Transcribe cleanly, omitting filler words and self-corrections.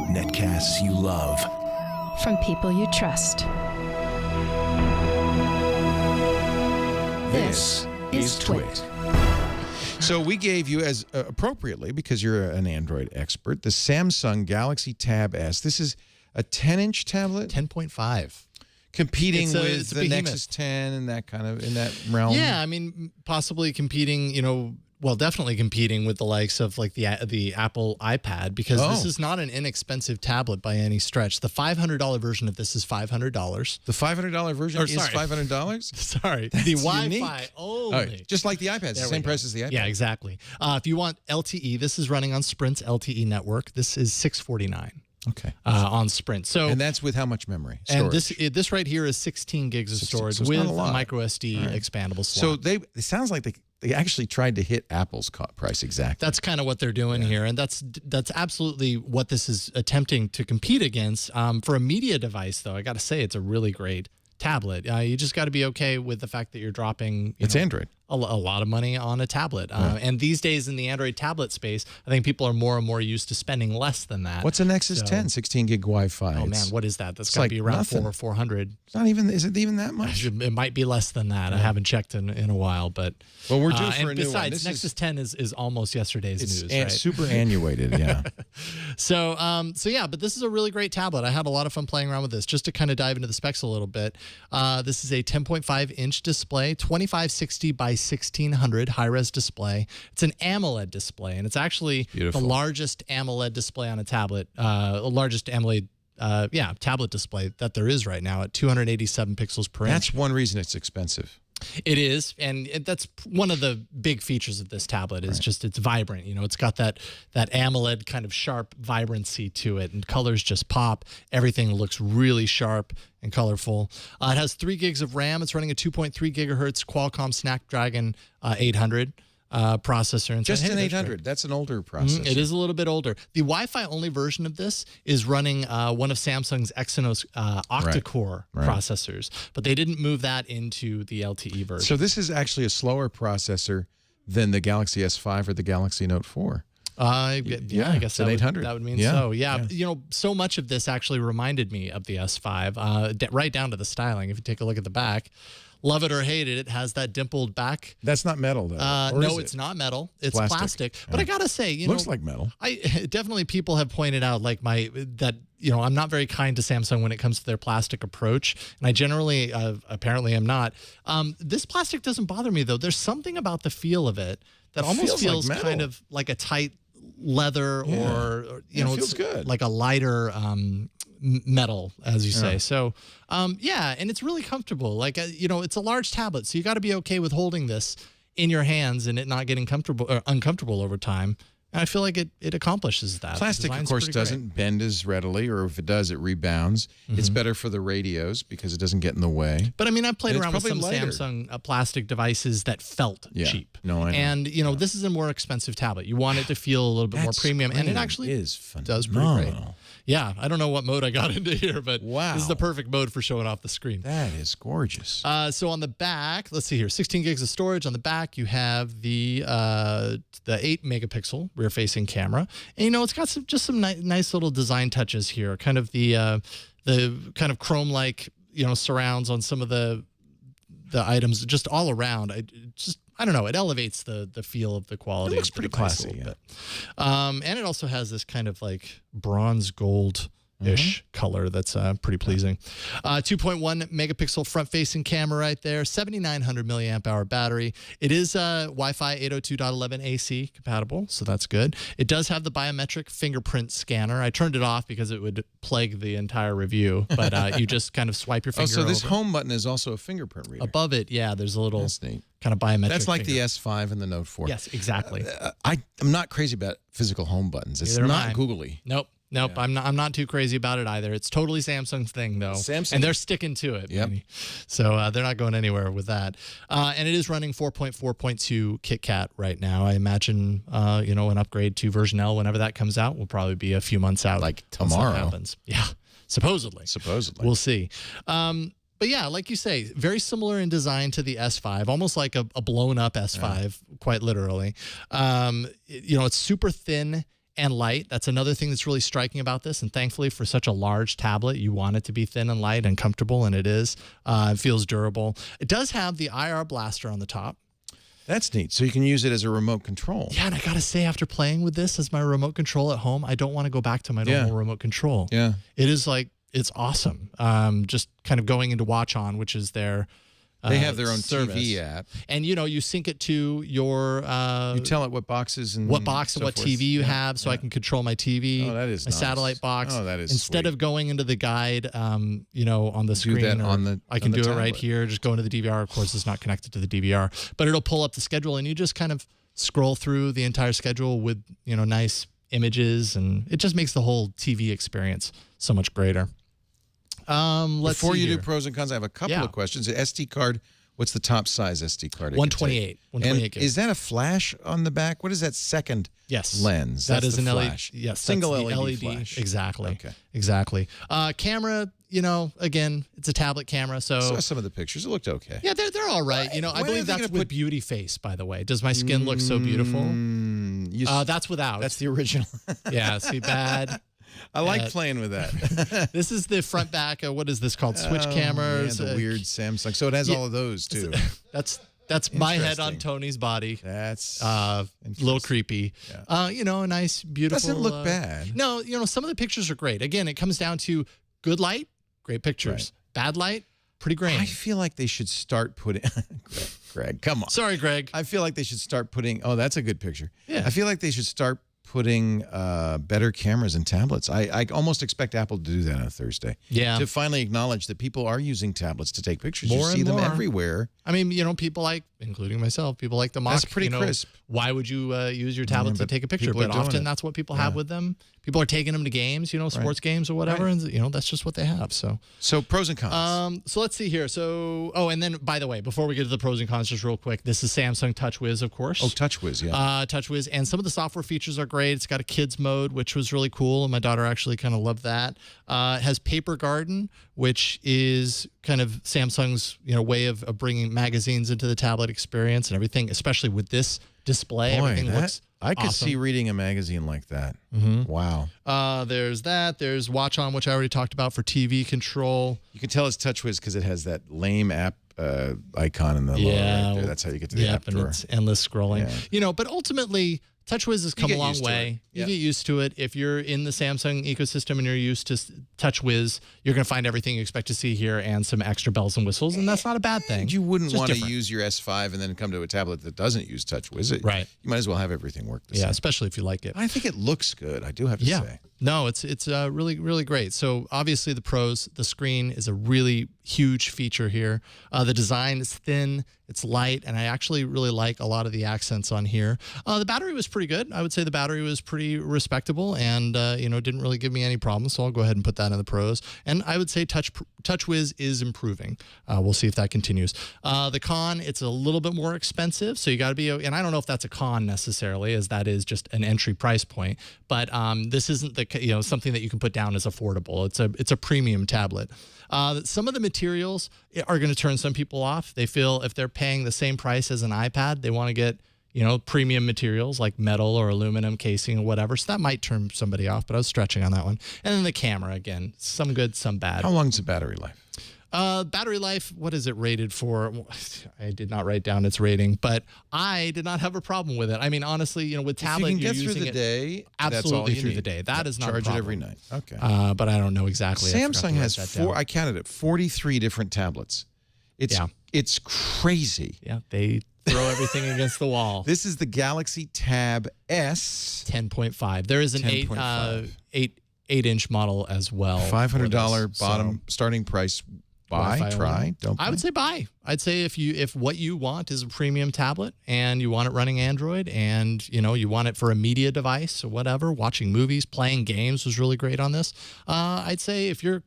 Netcasts you love. From people you trust. This is Twit. So we gave you, as appropriately, because you're an Android expert, the Samsung Galaxy Tab S. This is a 10-inch tablet? 10.5. Competing with the Nexus 10 and that kind of, in that realm? Yeah, I mean, possibly competing, you know, well, definitely competing with the likes of like the Apple iPad, because this is not an inexpensive tablet by any stretch. The $500 version of this is $500. The $500 version is $500? Sorry. That's the Wi-Fi unique. only. Just like the iPad. It's the same price as the iPad. Yeah, exactly. If you want LTE, this is running on Sprint's LTE network. This is $649. Okay. On Sprint. So, and that's with how much memory? Storage. And this right here is 16 gigs of storage so with a micro SD expandable slot. So it sounds like they actually tried to hit Apple's price exactly. That's kind of what they're doing here, and that's absolutely what this is attempting to compete against. For a media device, though, I got to say it's a really great tablet. You just got to be okay with the fact that you're dropping Android. A lot of money on a tablet. And these days in the Android tablet space, I think people are more and more used to spending less than that. What's a Nexus 10? 16 gig Wi-Fi. Oh, man, what is that? That's got to be around $400. It's not even, is it even that much? It might be less than that. I haven't checked in a while, but. Well, we're due for a new one. Besides, Nexus 10 is almost yesterday's news, right? It's super annuated, yeah. So yeah, but this is a really great tablet. I had a lot of fun playing around with this. Just to kind of dive into the specs a little bit, this is a 10.5-inch display, 2560 by 1600 high-res display. It's an AMOLED display, and it's actually the largest AMOLED display on a tablet, largest AMOLED tablet display that there is right now at 287 pixels per inch. That's one reason it's expensive. It is, and that's one of the big features of this tablet is just it's vibrant. You know, it's got that AMOLED kind of sharp vibrancy to it, and colors just pop. Everything looks really sharp and colorful. It has 3 gigs of RAM. It's running a 2.3 gigahertz Qualcomm Snapdragon 800 processor. And just an 800. That's an older processor. It is a little bit older. The Wi-Fi only version of this is running one of Samsung's Exynos octa-core processors, but they didn't move that into the LTE version. So this is actually a slower processor than the Galaxy S5 or the Galaxy Note 4. I guess that 800. That would mean so. Yeah, you know, so much of this actually reminded me of the S5, right down to the styling. If you take a look at the back, love it or hate it, it has that dimpled back. That's not metal, though. No, it's not metal. It's plastic. But I gotta say, you know, looks like metal. Definitely people have pointed out like you know, I'm not very kind to Samsung when it comes to their plastic approach, and I generally apparently am not. This plastic doesn't bother me though. There's something about the feel of it that almost feels like kind of like a tight leather or you know, it feels it's good. Like a lighter metal, as you say. So yeah, and it's really comfortable. Like you know, it's a large tablet, so you got to be okay with holding this in your hands and it not getting comfortable or uncomfortable over time. And I feel like it accomplishes that. Plastic, of course, doesn't bend as readily, or if it does, it rebounds. It's better for the radios because it doesn't get in the way. But I mean, I've played around with some Samsung plastic devices that felt cheap. No, I know. And you know, this is a more expensive tablet. You want it to feel a little bit more premium, and it actually does pretty great. Yeah, I don't know what mode I got into here, but this is the perfect mode for showing off the screen. That is gorgeous. So on the back, let's see here, 16 gigs of storage. On the back, you have the 8-megapixel rear-facing camera, and you know it's got some nice little design touches here. Kind of the kind of chrome-like surrounds on some of the items, just all around. I don't know. It elevates the feel of the quality. It looks of the pretty classy, yeah. And it also has this kind of like bronze gold-ish color that's pretty pleasing. 2.1 megapixel front-facing camera right there. 7,900 milliamp hour battery. It is Wi-Fi 802.11 AC compatible, so that's good. It does have the biometric fingerprint scanner. I turned it off because it would plague the entire review, but you just kind of swipe your finger so this over. home button is also a fingerprint reader. Above it, yeah, there's a little... That's neat. Kind of biometric. That's like finger. the S5 and the Note 4. Yes, exactly. I'm not crazy about physical home buttons. It's not googly. Nope. Yeah. I'm not too crazy about it either. It's totally Samsung's thing though. And they're sticking to it. Yep. So they're not going anywhere with that. And it is running 4.4.2 KitKat right now. I imagine an upgrade to version L whenever that comes out will probably be a few months out. Like tomorrow. That happens. Yeah. Supposedly. We'll see. But yeah, like you say, very similar in design to the S5, almost like a blown up S5, quite literally. It's super thin and light. That's another thing that's really striking about this. And thankfully, for such a large tablet, you want it to be thin and light and comfortable, and it is. It feels durable. It does have the IR blaster on the top. That's neat. So you can use it as a remote control. Yeah, and I got to say, after playing with this as my remote control at home, I don't want to go back to my normal remote control. Yeah. It is like, it's awesome. Just kind of going into Watch On, which is their They have their own service. TV app. And, you know, you sync it to your... you tell it what boxes and what box and so what forth. TV you have, so I can control my TV. Oh, that is my nice. satellite box. Oh, that is Instead sweet. of going into the guide, you know, on the screen. that on the I can on the do it right tablet. here. Just go into the DVR. Of course, it's not connected to the DVR, but it'll pull up the schedule, and you just kind of scroll through the entire schedule with, you know, nice images, and it just makes the whole TV experience so much greater. Let's Before see you here. do pros and cons, I have a couple of questions. The SD card. What's the top size SD card? 128. 128 gigs. Is that a flash on the back? What is that second lens? That That's is the an LED. flash. Yes, Single that's the LED LED. flash. Exactly. Okay. Exactly. Camera, you know, again, it's a tablet camera, so I saw some of the pictures. It looked okay. yeah, they're all right. You know, I When are believe they that's gonna with Beauty Face, by the way. Does my skin look so beautiful? That's without. That's the original. Yeah, see, bad. I like playing with that. This is the front back. What is this called? Switch cameras. Yeah, the weird Samsung. So it has all of those too. That's my head on Interesting. Tony's body. That's A little creepy. Yeah. You know, a nice, beautiful. Doesn't look bad. No, you know, some of the pictures are great. Again, it comes down to good light, great pictures. Bad light, pretty grainy. I feel like they should start putting. Greg, come on. Sorry, Greg. I feel like they should start putting. Oh, that's a good picture. Yeah. I feel like they should start putting better cameras in tablets. I almost expect Apple to do that on a Thursday. Yeah. To finally acknowledge that people are using tablets to take pictures. More you see and them more. everywhere. I mean, you know, people like, including myself, people like the mock. That's pretty you know, crisp. Why would you use your tablet to but take a picture? people are But doing often it. that's what people have with them. People are taking them to games, you know, sports games or whatever, Right. and you know that's just what they have. So pros and cons. So let's see here. So, oh, and then by the way, before we get to the pros and cons, just real quick, this is Samsung TouchWiz, of course. Oh, TouchWiz, yeah. TouchWiz, and some of the software features are great. It's got a kids mode, which was really cool, and my daughter actually kind of loved that. It has Paper Garden, which is kind of Samsung's way of bringing magazines into the tablet experience and everything, especially with this display. Boy, Everything looks I could awesome. see reading a magazine like that. Wow. There's that. There's Watch On, which I already talked about for TV control. You can tell it's TouchWiz because it has that lame app icon in the lower right there. That's how you get to the app and drawer. it's endless scrolling. Yeah. But ultimately, TouchWiz has come a get long used to way. it. You Yeah. get used to it. If you're in the Samsung ecosystem and you're used to TouchWiz, you're going to find everything you expect to see here and some extra bells and whistles, and that's not a bad thing. You wouldn't It's just want to different. use your S5 and then come to a tablet that doesn't use TouchWiz. Right. You might as well have everything work the Yeah, same. especially if you like it. I think it looks good. I do have to say. No, it's really, really great. So obviously the pros, the screen is a really huge feature here. The design is thin, it's light, and I actually really like a lot of the accents on here. The battery was pretty good. I would say the battery was pretty respectable and, didn't really give me any problems. So I'll go ahead and put that in the pros. And I would say TouchWiz is improving. We'll see if that continues. The con, it's a little bit more expensive. So you got to be, and I don't know if that's a con necessarily, as that is just an entry price point. But this isn't the something that you can put down as affordable. It's a premium tablet. Some of the materials are going to turn some people off. They feel if they're paying the same price as an iPad, they want to get premium materials like metal or aluminum casing or whatever. So that might turn somebody off, but I was stretching on that one. And then the camera, again, some good, some bad. How long's the battery life? Battery life, what is it rated for? I did not write down its rating, but I did not have a problem with it. I mean, honestly, with tablet, if you can you're get using through the day, that's all absolutely you through need. the day. That is not a Charge it problem. every night. Okay. But I don't know exactly. I forgot to Samsung write has that down. I counted it, 43 different tablets. It's crazy. Yeah, they throw everything against the wall. This is the Galaxy Tab S. 10.5. There is an 10.5. 8-inch model as well. $500 bottom starting price. Buy, try, don't buy. I would say buy. I'd say if what you want is a premium tablet and you want it running Android and you want it for a media device or whatever, watching movies, playing games was really great on this. I'd say if you're